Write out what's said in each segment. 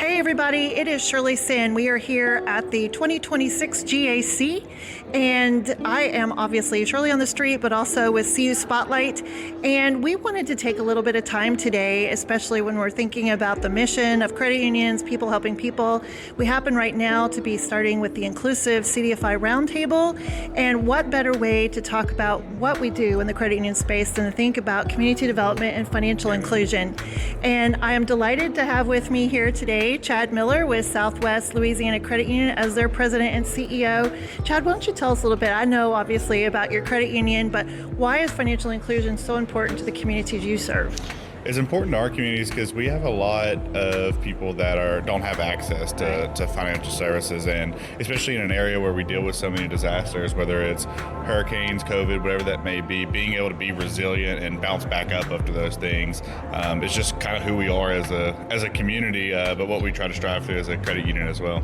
Hey everybody, it is Shirley Senn. We are here at the 2026 GAC, and I am obviously Shirley on the street, but also with CU Spotlight. And we wanted to take a little bit of time today, especially when we're thinking about the mission of credit unions, people helping people. We happen right now to be starting with the inclusive CDFI Roundtable, and what better way to talk about what we do in the credit union space than to think about community development and financial inclusion. And I am delighted to have with me here today Chad Miller with Southwest Louisiana Credit Union as their president and CEO. Chad, why don't you tell us a little bit? I know obviously about your credit union, but why is financial inclusion so important to the communities you serve? It's important to our communities because we have a lot of people that don't have access to financial services, and especially in an area where we deal with so many disasters, whether it's hurricanes, COVID, whatever that may be, being able to be resilient and bounce back up after those things is just kind of who we are as a community, but what we try to strive to as a credit union as well.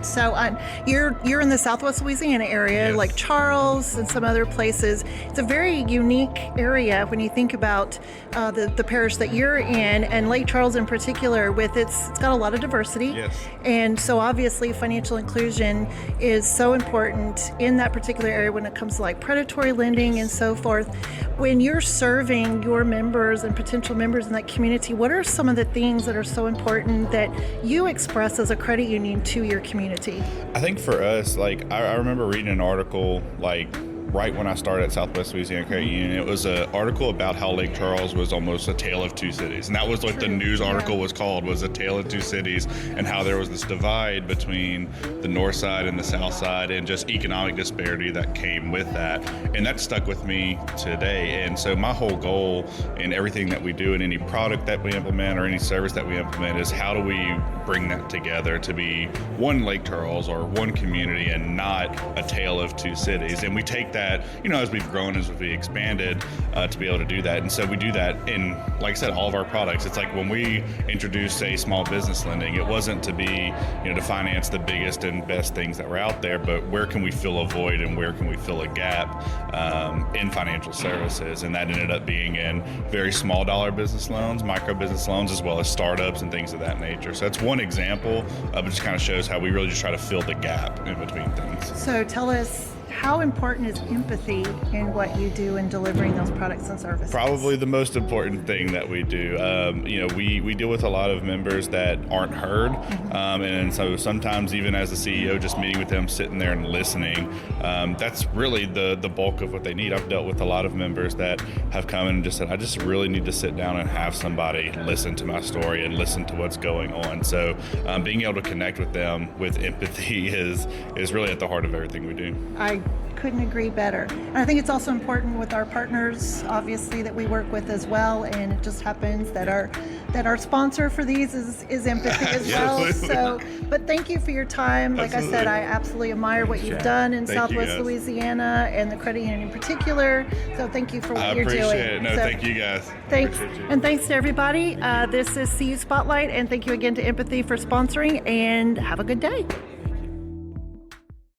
So you're in the Southwest Louisiana area, Yes. like Charles and some other places. It's a very unique area when you think about the parish that you're in, and Lake Charles in particular. It's got a lot of diversity, Yes. and so obviously financial inclusion is so important in that particular area when it comes to like predatory lending and so forth. When you're serving your members and potential members in that community, what are some of the things that are so important that you express as a credit union to your community? I think for us, I remember reading an article right when I started at Southwest Louisiana Credit Union. It was an article about how Lake Charles was almost a tale of two cities. And that was what the news article was called, was a tale of two cities, and how there was this divide between the north side and the south side, and just economic disparity that came with that. And that stuck with me today. And so my whole goal in everything that we do, in any product that we implement or any service that we implement, is how do we bring that together to be one Lake Charles or one community and not a tale of two cities. And we take that, as we've grown, as we've expanded, to be able to do that. And so we do that in, like I said, all of our products. It's like when we introduced, say, small business lending, it wasn't to be, to finance the biggest and best things that were out there, but where can we fill a void and where can we fill a gap in financial services? And that ended up being in very small dollar business loans, micro business loans, as well as startups and things of that nature. So that's one example, but it just kind of shows how we really just try to fill the gap in between things. So tell us, how important is empathy in what you do in delivering those products and services? Probably the most important thing that we do. We deal with a lot of members that aren't heard, and so sometimes even as a CEO, just meeting with them, sitting there and listening, that's really the bulk of what they need. I've dealt with a lot of members that have come in and just said, I just really need to sit down and have somebody listen to my story and listen to what's going on. So being able to connect with them with empathy is really at the heart of everything we do. I couldn't agree better. And I think it's also important with our partners, obviously, that we work with as well. And it just happens that our sponsor for these is empathy as well. So, but thank you for your time. Like I said, I absolutely admire what you've done in Southwest Louisiana and the credit union in particular. So thank you for what you're doing. I appreciate it. No, thank you guys. Thanks. And thanks to everybody. This is CU Spotlight, and thank you again to Empathy for sponsoring, and have a good day.